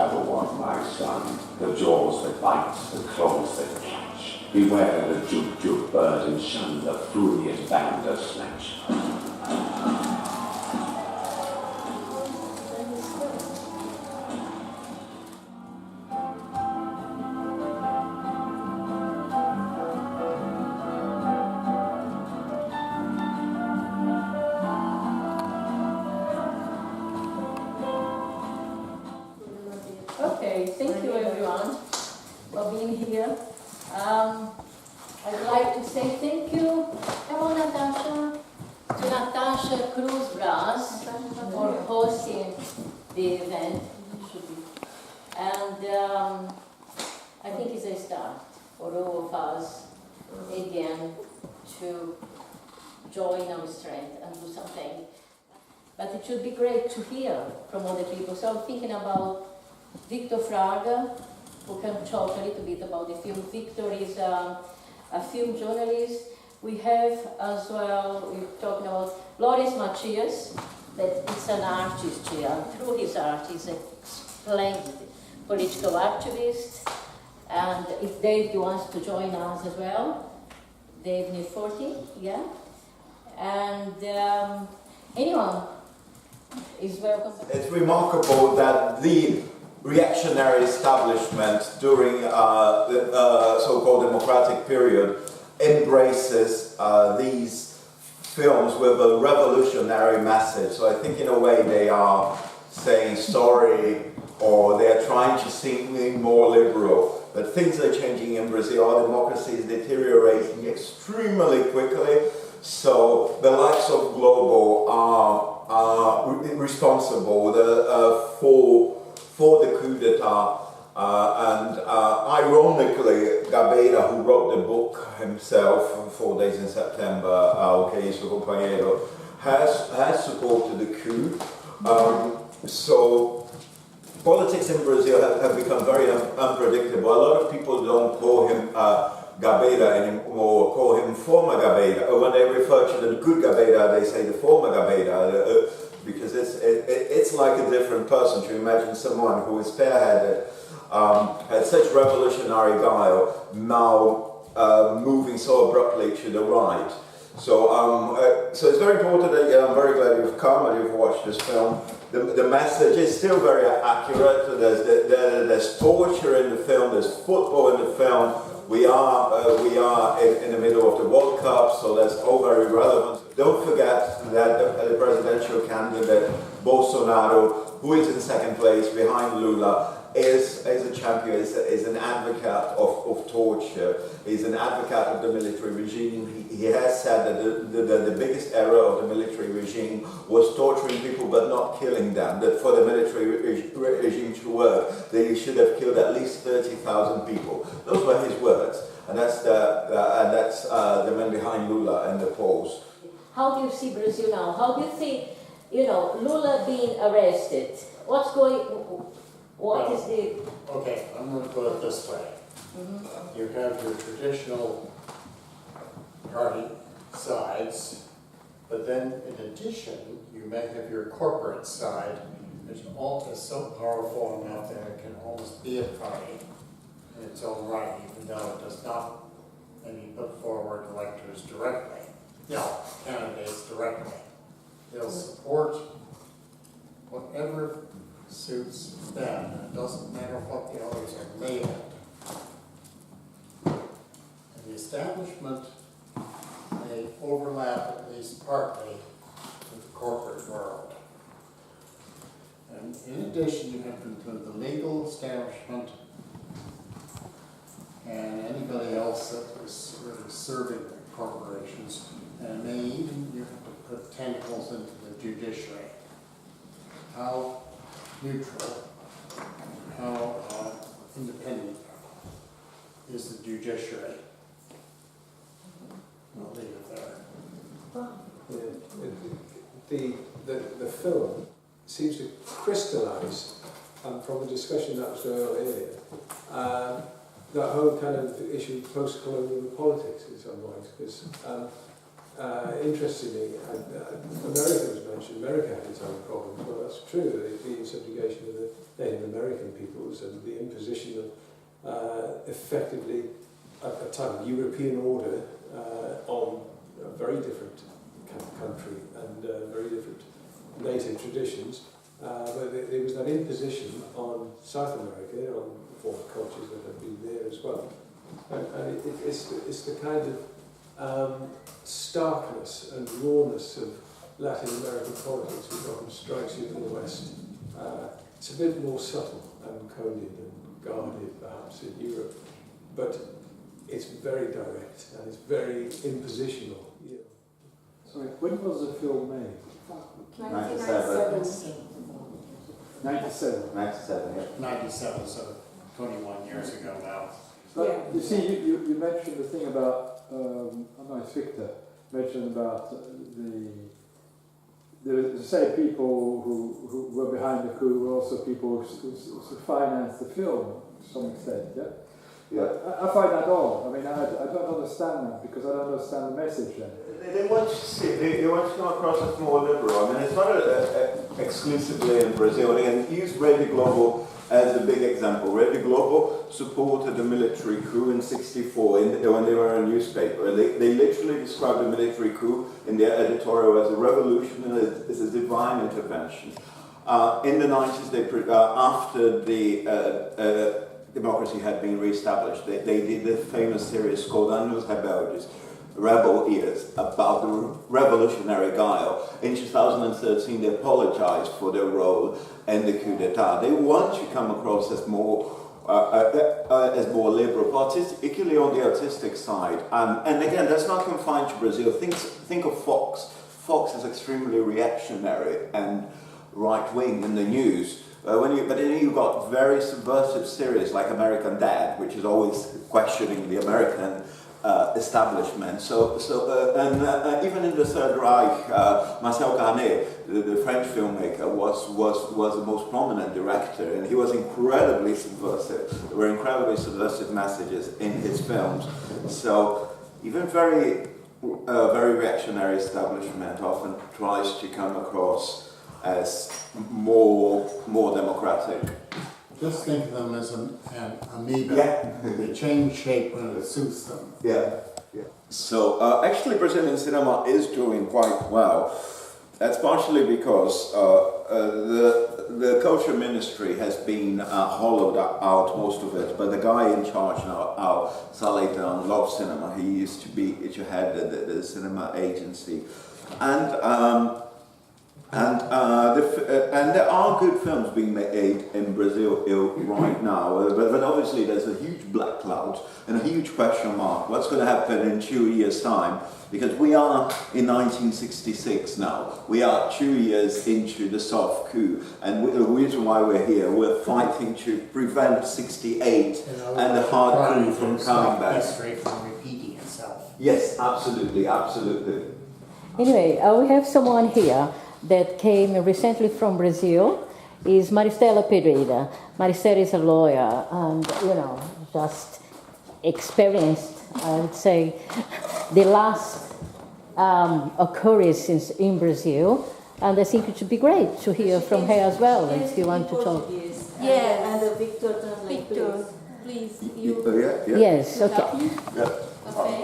ever was, my son. The jaws that bite, the claws that catch. Beware the juk-juk bird and shun the furious bandersnatch. Okay, thank you everyone for being here. I'd like to say thank you, hello Natasha, to Natasha Cruz-Bras for hosting the event. And I think it's a start for all of us again to join our strength and do something. But it should be great to hear from other people. So I'm thinking about Victor Fraga, who can talk a little bit about the film. Victor is a film journalist. We have as well, we're talking about Loris Matias, that is an artist here. And through his art, he's a splendid political activist. And if Dave wants to join us as well, Dave Niforti, yeah. And anyone is welcome. It's remarkable that the reactionary establishment during the so-called democratic period embraces these films with a revolutionary message. So I think in a way they are saying sorry, or they are trying to seem more liberal. But things are changing in Brazil. Our democracy is deteriorating extremely quickly. So the likes of Globo are responsible for the coup d'etat, and ironically, Gabeira, who wrote the book himself, 4 Days in September, O Que Isso Companheiro, has supported the coup. So politics in Brazil have become very unpredictable. A lot of people don't call him Gabeira anymore, call him former Gabeira. When they refer to the good Gabeira, they say the former Gabeira. Because it's like a different person to imagine someone who is spearheaded, had such revolutionary guile, now moving so abruptly to the right. So so it's very important that I'm very glad you've come and you've watched this film. The message is still very accurate. There's torture in the film, there's football in the film. We are in the middle of the World Cup, so that's all very relevant. Don't forget that the presidential candidate, Bolsonaro, who is in second place behind Lula, is a champion, is an advocate of torture, is an advocate of the military regime. He has said that the biggest error of the military regime was torturing people but not killing them, that for the military regime to work, they should have killed at least 30,000 people. Those were his words, and that's the man behind Lula and the polls. How do you see Brazil now? How do you think, Lula being arrested? What is the... Okay, I'm going to put it this way. Mm-hmm. You have your traditional party sides, but then in addition, you may have your corporate side, which is so powerful enough that it can almost be a party in its own right, even though it does not maybe put forward electors directly. No, candidates directly. They'll support whatever suits them. It doesn't matter what the others are labeled. And the establishment may overlap at least partly with the corporate world. And in addition, you have to include the legal establishment and anybody else that is really serving the corporations. And may even you have to put tentacles into the judiciary. How neutral, how independent is the judiciary? I'll leave it there. The film seems to crystallise, from a discussion that was going on earlier, that whole kind of issue of post-colonial politics in some ways, because interestingly, America was mentioned. America had its own problems. Well, that's true. The subjugation of the Native American peoples and the imposition of effectively a type of European order on a very different country and very different native traditions. But there was that imposition on South America, on former cultures that have been there as well. And it's the kind of starkness and rawness of Latin American politics which often strikes you from the West. It's a bit more subtle and coded and guarded perhaps in Europe, but it's very direct and it's very impositional. Yeah. Sorry, when was the film made? 97. 97. 97, yeah. 97, so 21 years ago now. But you see, you mentioned the thing about, Victor mentioned about the say people who were behind the coup were also people who financed the film to some extent, yeah? Yeah. I find that odd. I mean, I don't understand that because I don't understand the message then. They want to come across as more liberal. I mean, it's not exclusively in Brazil. And use Rede Globo as a big example. Rede Globo supported the military coup in '64 when they were a newspaper. They literally described the military coup in their editorial as a revolution and as a divine intervention. In the 90s, after the democracy had been re-established, they did the famous series called Anos Rebeldes, Rebel Years, about the revolutionary guile. In 2013, they apologized for their role in the coup d'etat. They want to come across as more liberal, particularly on the artistic side. And again, that's not confined to Brazil. Think of Fox. Fox is extremely reactionary and right-wing in the news. But then you've got very subversive series like American Dad, which is always questioning the American establishment. And even in the Third Reich, Marcel Carnet, the French filmmaker, was the most prominent director, and he was incredibly subversive. There were incredibly subversive messages in his films. So even very reactionary establishment often tries to come across as more democratic. Just think of them as an amoeba. Yeah. They change shape when it suits them. Yeah. So actually Brazilian cinema is doing quite well. That's partially because the culture ministry has been hollowed out, most of it, but the guy in charge now, Saleitan, loves cinema. He used to head the cinema agency. And there are good films being made in Brazil right now, but obviously there's a huge black cloud and a huge question mark. What's going to happen in 2 years' time? Because we are in 1966 now. We are 2 years into the soft coup, and the reason why we're here, we're fighting to prevent '68 and the hard coup from coming back. History from repeating itself. Yes, absolutely. Anyway, we have someone here that came recently from Brazil, is Maristela Pereira. Maristela is a lawyer and, just experienced, I would say, the last occurrences in Brazil. And I think it would be great to hear from her as well, if you want to talk. Yes. And Victor, translate, Victor, please. You. Yeah. Yes, okay. Yeah.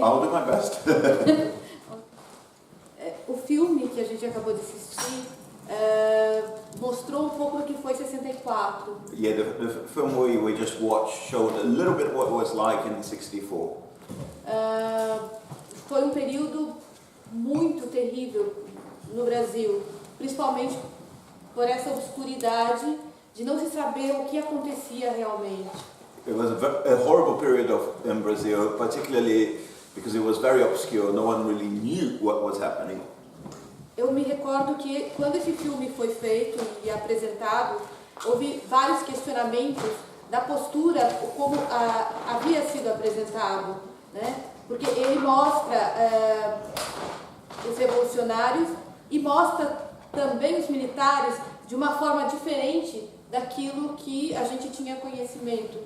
I'll do my best. O filme que a gente acabou de assistir mostrou pouco do que foi 64. Yeah, the film we just watched showed a little bit what it was like in 64. Foi período muito terrível no Brasil, principalmente por essa obscuridade de não se saber o que acontecia realmente. It was a horrible period in Brazil, particularly because it was very obscure. No one really knew what was happening. Eu me recordo que quando esse filme foi feito e apresentado, houve vários questionamentos da postura, como havia sido apresentado, né? Porque ele mostra os revolucionários e mostra também os militares de uma forma diferente daquilo que a gente tinha conhecimento.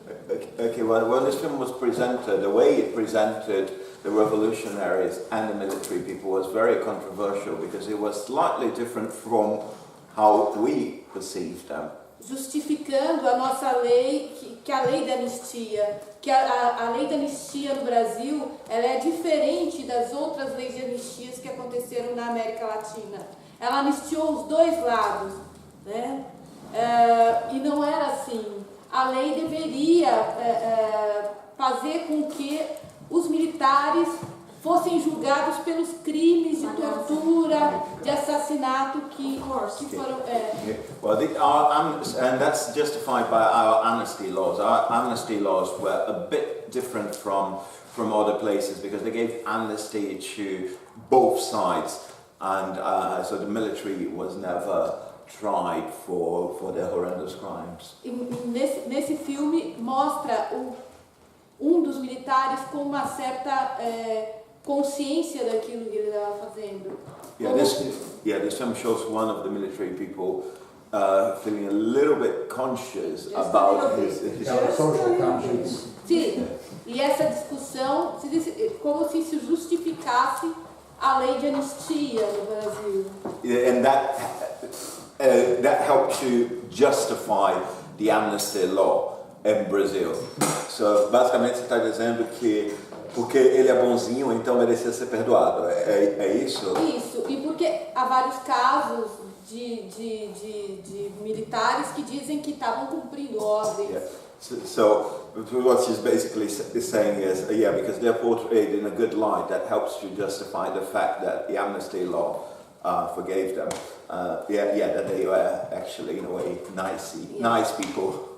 Okay, well, when this film was presented, the way it presented the revolutionaries and the military people was very controversial because it was slightly different from how we perceived them. Justificando a nossa lei, que a lei da anistia, que a lei da anistia no Brasil, ela é diferente das outras leis de anistias que aconteceram na América Latina. Ela anistiou os dois lados, né? E não era assim. A lei deveria fazer com que os militares fossem julgados pelos crimes de tortura, de assassinato que foram... Well, and that's justified by our amnesty laws. Our amnesty laws were a bit different from other places because they gave amnesty to both sides, and so the military was never tried for their horrendous crimes. Nesse filme mostra dos militares com uma certa consciência daquilo que ele estava fazendo. This film shows one of the military people feeling a little bit conscious about his social conscience. Sim, e essa discussão como se justificasse a lei de anistia no Brasil. And that helped to justify the amnesty law in Brazil. So, basicamente você está dizendo que porque ele é bonzinho, então merecia ser perdoado. É isso? Isso, e porque há vários casos de militares que dizem que estavam cumprindo ordens. Yeah. So what she's basically saying is, because they're portrayed in a good light, that helps to justify the fact that the amnesty law forgave them. That they were actually, in a way, nice people.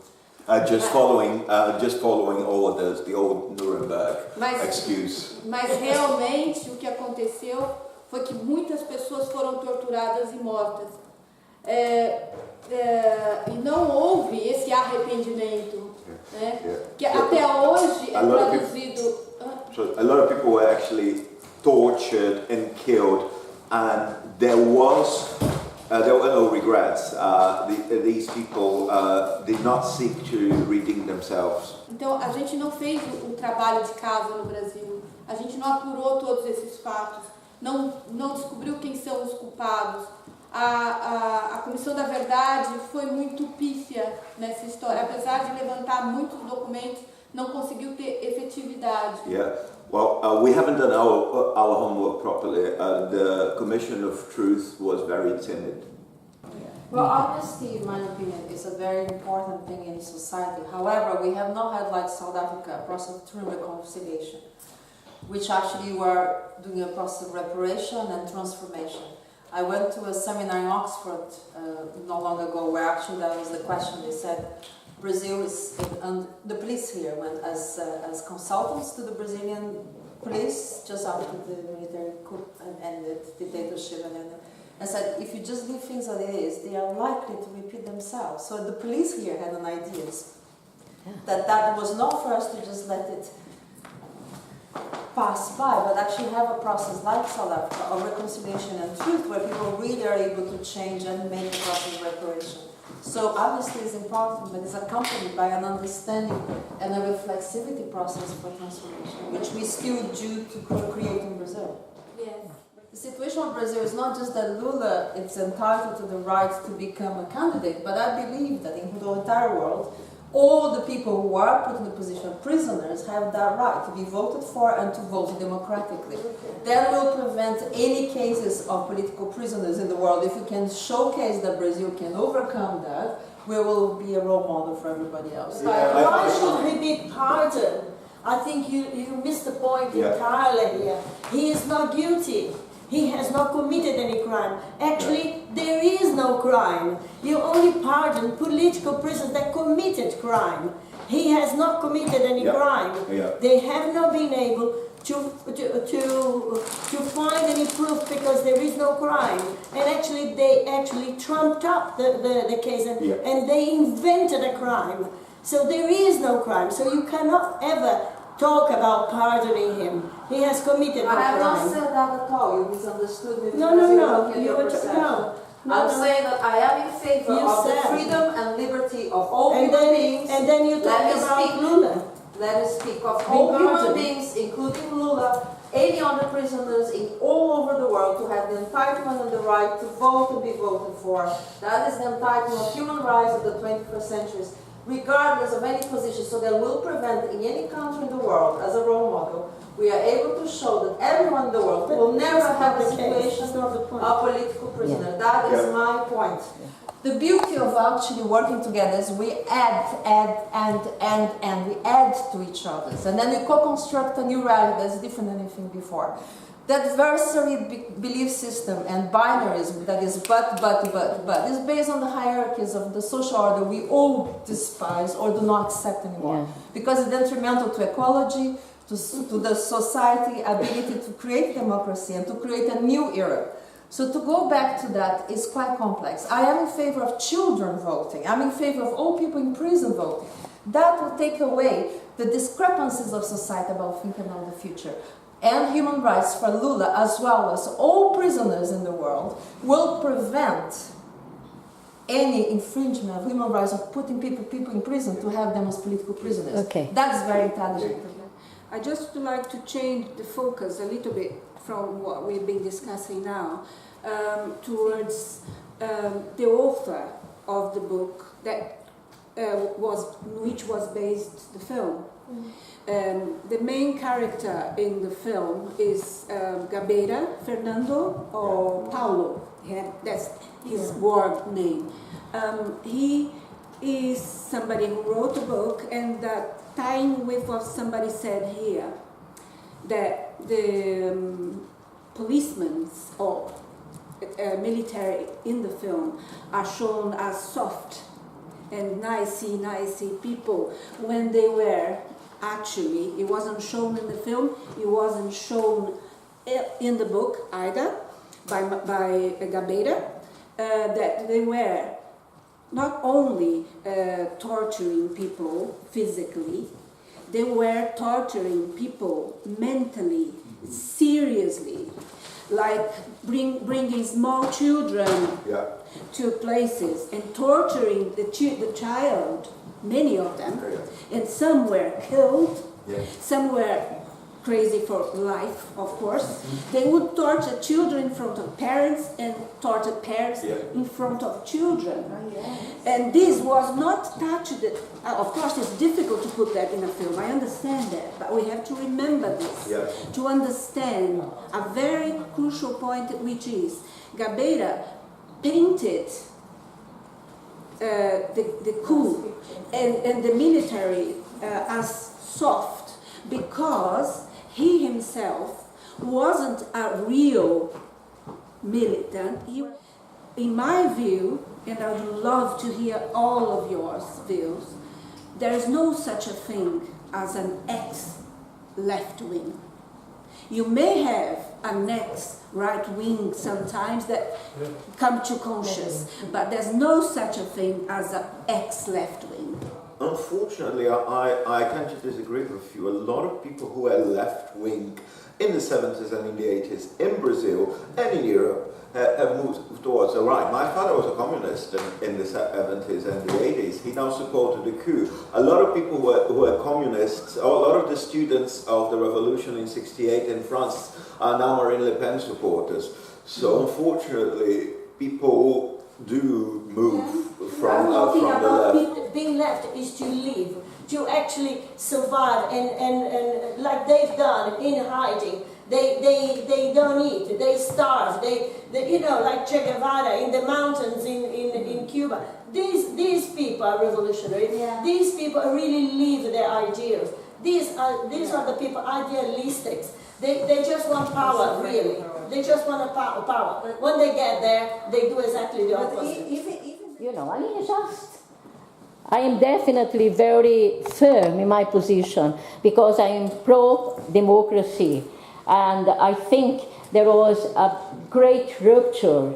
Just following orders, the old Nuremberg excuse. Mas realmente o que aconteceu foi que muitas pessoas foram torturadas e mortas. E não houve esse arrependimento. Que até hoje é traduzido. A lot of people were actually tortured and killed, and there were no regrets. These people did not seek to redeem themselves. Então a gente não fez o trabalho de casa no Brasil. A gente não apurou todos esses fatos. Não descobriu quem são os culpados. A Comissão da Verdade foi muito pífia nessa história. Apesar de levantar muitos documentos, não conseguiu ter efetividade. Well, we haven't done our homework properly. The Commission of Truth was very timid. Well, honesty, in my opinion, is a very important thing in society. However, we have not had, like South Africa, a process of true reconciliation, which actually were doing a process of reparation and transformation. I went to a seminar in Oxford not long ago where actually that was the question. They said Brazil is, and the police here went as consultants to the Brazilian police just after the military coup and the dictatorship and said if you just leave things as it is, they are likely to repeat themselves. So the police here had an idea that was not for us to just let it pass by, but actually have a process like South Africa of reconciliation and truth where people really are able to change and make a process of reparation. So obviously it's important, but it's accompanied by an understanding and a reflexivity process for transformation, which we still do to create in Brazil. Yes. The situation of Brazil is not just that Lula is entitled to the right to become a candidate, but I believe that in the entire world, all the people who are put in the position of prisoners have that right to be voted for and to vote democratically. That will prevent any cases of political prisoners in the world. If we can showcase that Brazil can overcome that, we will be a role model for everybody else. Why should he be pardoned? I think you missed the point entirely here. He is not guilty. He has not committed any crime. Actually, there is no crime. You only pardon political prisoners that committed crime. He has not committed any crime. They have not been able to find any proof because there is no crime. And actually, they actually trumped up the case and they invented a crime. So there is no crime. So you cannot ever talk about pardoning him. He has committed no crime. I have not said that at all. You misunderstood me. No. I'm saying that I am in favor You of the said. freedom and liberty of all And human then, beings. and then you talk Let me about speak. Lula. Let us speak of Big all human pardon. beings, including Lula, any other prisoners in all over the world, to have the entitlement and the right to vote and be voted for. That is the entitlement of human rights of the 21st century, regardless of any position. So that will prevent in any country in the world, as a role model, we are able to show that everyone in the world will never have a situation of political prisoner. That is my point. The beauty of actually working together is we add, we add to each other. And then we co-construct a new reality that's different than anything before. That adversary belief system and binarism that is but is based on the hierarchies of the social order we all despise or do not accept anymore. Yeah. Because it's detrimental to ecology, to the society, ability to create democracy and to create a new era. So to go back to that is quite complex. I am in favor of children voting. I'm in favor of all people in prison voting. That will take away the discrepancies of society about thinking of the future. And human rights for Lula, as well as all prisoners in the world, will prevent any infringement of human rights of putting people in prison to have them as political prisoners. Okay. That's very intelligent. I just would like to change the focus a little bit from what we've been discussing now towards the author of the book that which was based the film. The main character in the film is Gabeira, Fernando, or Paulo. That's his war name. He is somebody who wrote a book, and that tying with what somebody said here, that the policemen or military in the film are shown as soft and nicey people when they were actually, it wasn't shown in the film, it wasn't shown in the book either by Gabeira, that they were not only torturing people physically, they were torturing people mentally, seriously, like bringing small children to places and torturing the child, many of them, and some were killed, some were crazy for life, of course. They would torture children in front of parents and torture parents in front of children. And this was not touched. Of course, it's difficult to put that in a film. I understand that, but we have to remember this to understand a very crucial point, which is Gabeira painted the coup and the military as soft because he himself wasn't a real militant. In my view, and I would love to hear all of your views, there is no such a thing as an ex-left wing. You may have an ex-right wing sometimes that come to conscious, but there's no such a thing as an ex-left wing. Unfortunately, I tend to disagree with you. A lot of people who are left-wing in the 70s and in the 80s in Brazil and in Europe have moved towards the right. My father was a communist in the 70s and the 80s. He now supported the coup. A lot of people who are communists, a lot of the students of the revolution in 68 in France are now Marine Le Pen supporters. So unfortunately, people do move from the left. Being left is to live, to actually survive, and like they've done in hiding. They don't eat, they starve, they like Che Guevara in the mountains in Cuba. These people are revolutionary. These people really live their ideals. These are the people idealistics. They just want power, really. They just want power. When they get there, they do exactly the opposite. I am definitely very firm in my position because I am pro-democracy. And I think there was a great rupture,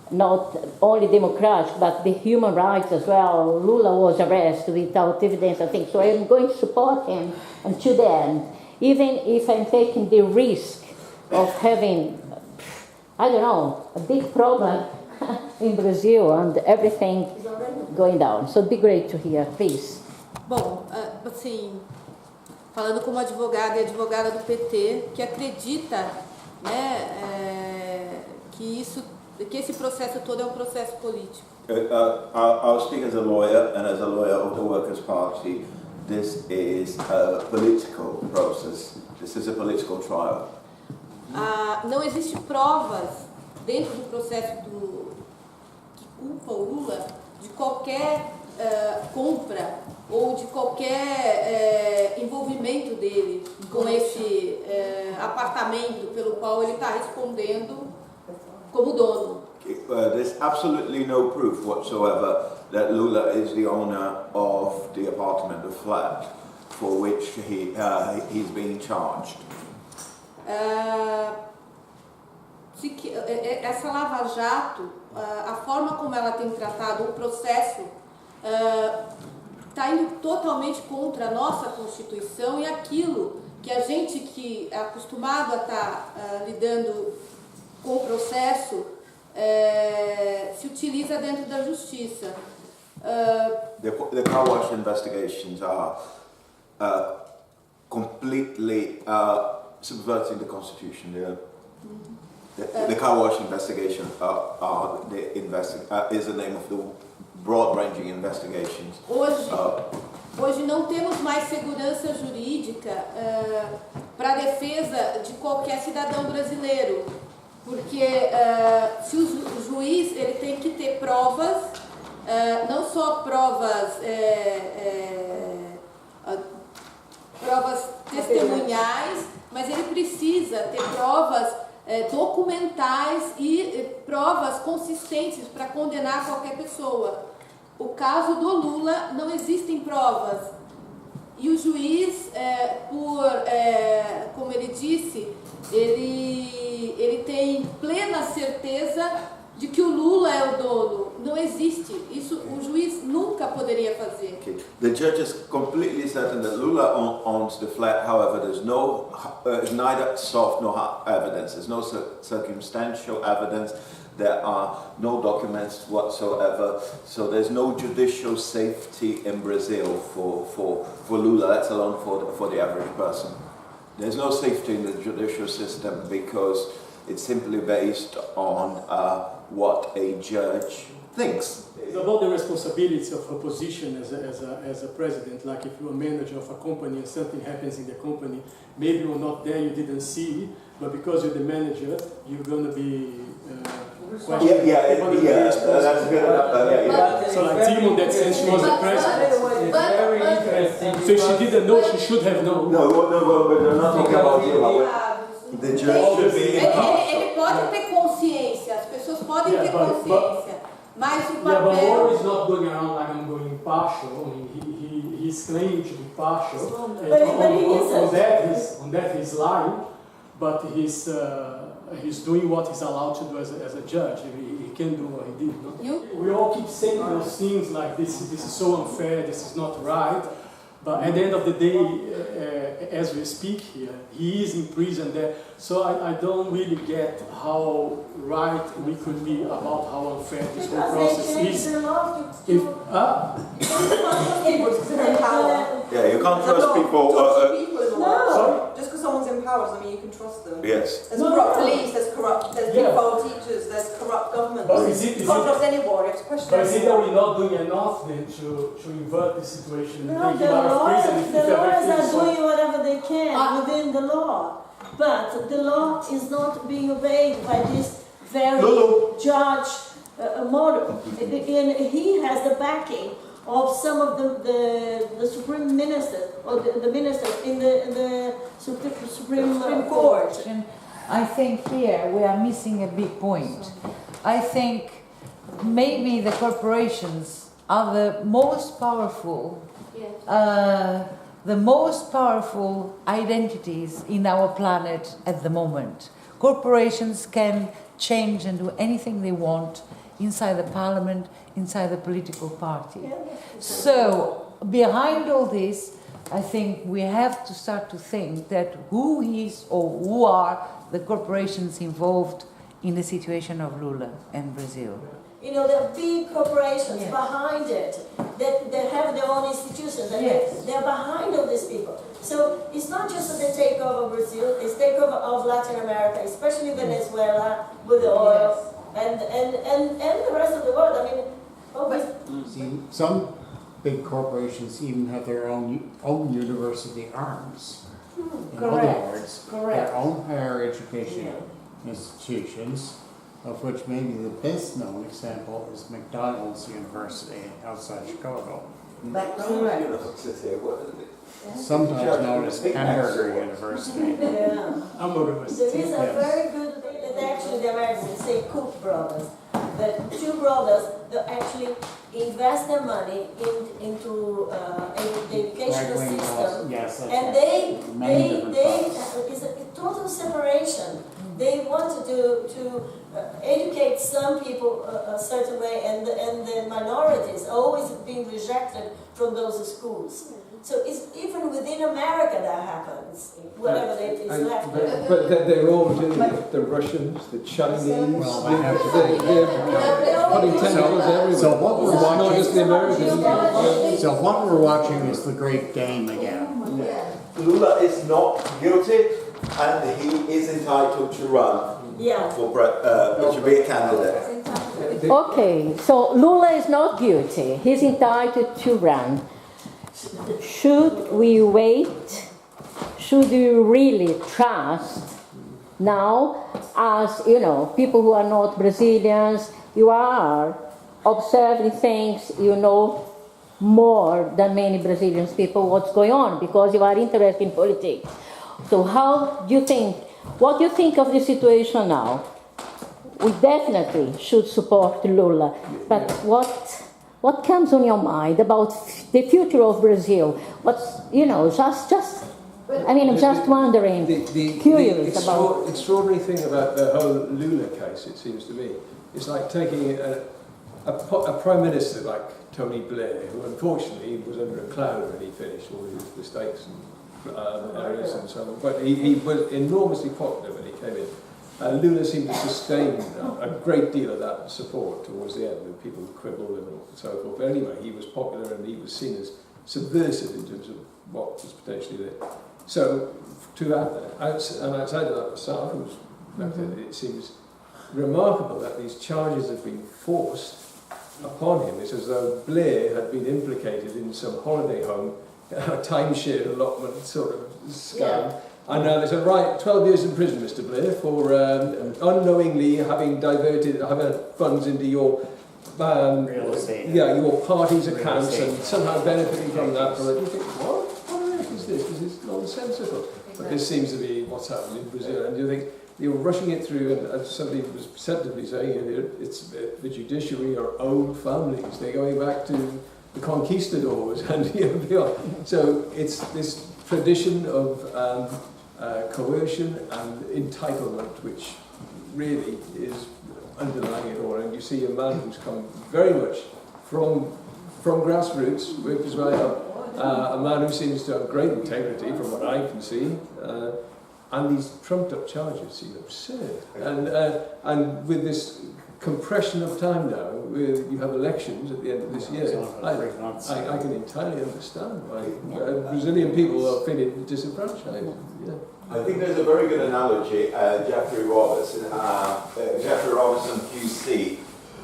not only democratic, but the human rights as well. Lula was arrested without evidence, I think. So I'm going to support him until the end, even if I'm taking the risk of having, I don't know, a big problem in Brazil and everything going down. So it'd be great to hear, please. Bom, assim, falando como advogada e advogada do PT, que acredita, né, que esse processo todo é um processo político. I'll speak as a lawyer, and as a lawyer of the Workers' Party, this is a political process. This is a political trial. Não existe provas dentro do processo que culpa o Lula de qualquer compra ou de qualquer envolvimento dele com esse apartamento pelo qual ele está respondendo como dono. There's absolutely no proof whatsoever that Lula is the owner of the apartment, the flat, for which he's being charged. Essa Lava Jato, a forma como ela tem tratado o processo, está indo totalmente contra a nossa Constituição e aquilo que a gente que é acostumado a estar lidando com o processo se utiliza dentro da justiça. The car wash investigations are completely subverting the Constitution. The car wash investigation is the name of the broad-ranging investigations. Hoje não temos mais segurança jurídica para a defesa de qualquer cidadão brasileiro, porque se o juiz ele tem que ter provas, não só provas testemunhais, mas ele precisa ter provas documentais e provas consistentes para condenar qualquer pessoa. O caso do Lula não existem provas e o juiz, como ele disse, ele tem plena certeza de que o Lula é o dono. Não existe. Isso o juiz nunca poderia fazer. Okay. The judge is completely certain that Lula owns the flat. However, there's neither soft nor hard evidence. There's no circumstantial evidence. There are no documents whatsoever. So there's no judicial safety in Brazil for Lula, let alone for the average person. There's no safety in the judicial system because it's simply based on what a judge thinks. It's about the responsibility of a position as a president. Like if you're a manager of a company and something happens in the company, maybe you're not there, you didn't see, but because you're the manager, you're going to be questioned. That's good enough. So like Tim, in that sense, she was the president. It's very interesting. So if she didn't know, she should have known. No, we're not talking about you. The judge should be. Ele pode ter consciência, as pessoas podem ter consciência, mas o Yeah, but Moro papel... is not going around like I'm going partial. I mean, he's claiming to be partial. But he isn't. On that he's lying, but he's doing what he's allowed to do as a judge. He can do what he did. No? We all keep saying those things like this is so unfair, this is not right. But at the end of the day, as we speak here, he is in prison there. So I don't really get how right we could be about how unfair this whole process is. Yeah, you can't trust people. No. Just because someone's in power doesn't mean you can trust them. Yes. There's corrupt police, there's default teachers, there's corrupt government. But You can't trust anyone, you have to question But is it that everyone. we're not doing enough then to invert the situation and No, take the him out of prison lawyers if everything are is so... doing whatever they can within the law. But the law is not being obeyed by this very judge model. And he has the backing of some of the supreme ministers, or the ministers in the Supreme Court. I think here we are missing a big point. I think maybe the corporations are the most powerful identities in our planet at the moment. Corporations can change and do anything they want inside the parliament, inside the political party. So behind all this, I think we have to start to think that who is or who are the corporations involved in the situation of Lula and Brazil. You know, there are big corporations behind it that have their own institutions, and they're behind all these people. So it's not just that they take over Brazil, it's takeover of Latin America, especially Venezuela with the oil, and the rest of the world. I mean, See, some big corporations even have their own university arms. In other words, their own higher education institutions, of which maybe the best known example is McDonald's University outside Chicago. McDonald's University, what is it? Sometimes known as Hamburger University. Hamburger there is a very good, actually the Americans say Cook brothers, the two brothers that actually invest their money into the educational system, and they it's a total separation. They wanted to educate some people a certain way, and the minorities always being rejected from those schools. So it's even within America that happens, whatever is left. But they're all doing it. The Russians, the Chinese, they're putting tentacles everywhere. So what we're watching, not just the Americans. So what we're watching is the great game again. Lula is not guilty, and he is entitled to run to be a candidate. Okay, so Lula is not guilty. He's entitled to run. Should we wait? Should we really trust now, as you know, people who are not Brazilians, you are observing things, you know more than many Brazilian people what's going on because you are interested in politics. So how do you think, what do you think of the situation now? We definitely should support Lula, but what comes on your mind about the future of Brazil? What's, you know, just I mean, I'm just wondering, curious about... The extraordinary thing about the whole Lula case, it seems to me, is like taking a prime minister like Tony Blair, who unfortunately was under a cloud when he finished all his mistakes and errors and so on, but he was enormously popular when he came in. Lula seemed to sustain a great deal of that support towards the end, with people quibble and so forth. But anyway, he was popular and he was seen as subversive in terms of what was potentially there. So, outside of that aside, it seems remarkable that these charges have been forced upon him. It's as though Blair had been implicated in some holiday home, a timeshare allotment sort of scam. And now they said, right, 12 years in prison, Mr. Blair, for unknowingly having funds into your real estate. Your party's accounts and somehow benefiting from that. And you think, what on earth is this? This is nonsensical. But this seems to be what's happening in Brazil. And you think you're rushing it through, and somebody was perceptibly saying it's the judiciary are old families. They're going back to the conquistadors and beyond. So it's this tradition of coercion and entitlement, which really is underlying it all. And you see a man who's come very much from grassroots, worked his way up, a man who seems to have great integrity from what I can see, and these trumped up charges seem absurd. And with this compression of time now, where you have elections at the end of this year, I can entirely understand why Brazilian people are feeling disenfranchised. Yeah. I think there's a very good analogy. Jeffrey Robertson, QC,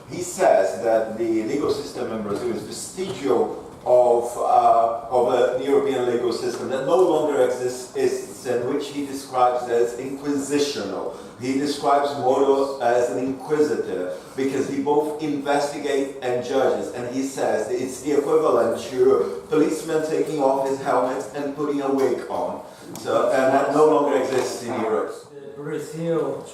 he says that the legal system in Brazil is vestigial of a European legal system that no longer exists, and which he describes as inquisitional. He describes Moro as an inquisitor because he both investigates and judges, and he says it's the equivalent to a policeman taking off his helmet and putting a wig on. So, and that no longer exists in Europe. Brazil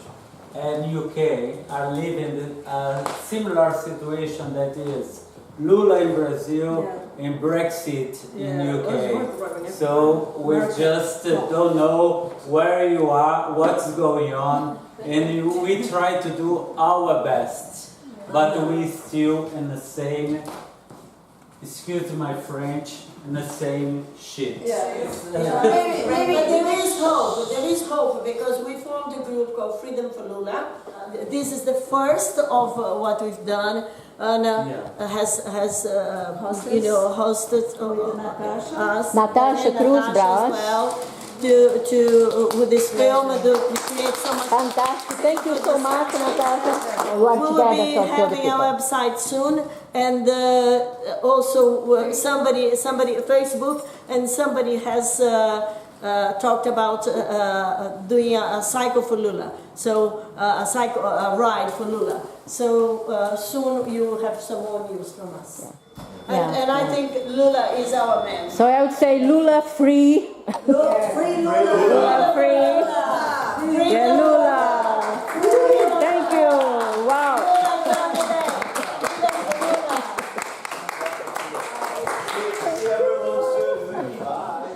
and UK are living a similar situation that is Lula in Brazil and Brexit in UK. So we just don't know where you are, what's going on, and we try to do our best, but we still in the same, excuse my French, in the same shit. Maybe there is hope. There is hope because we formed a group called Freedom for Lula, this is the first of what we've done. Anna has hosted us. Natasha and Cruz Natasha brought as well to with this film to create so much. Fantastic. Thank you so much, Natasha. We will be having a website soon, and also somebody Facebook, and somebody has talked about doing a cycle for Lula. So a ride for Lula. So soon you will have some more news from us. And I think Lula is our man. So I would say Lula free. Free Lula. Lula free. Free Yeah, Lula. Thank you. Wow. See everyone soon. Bye.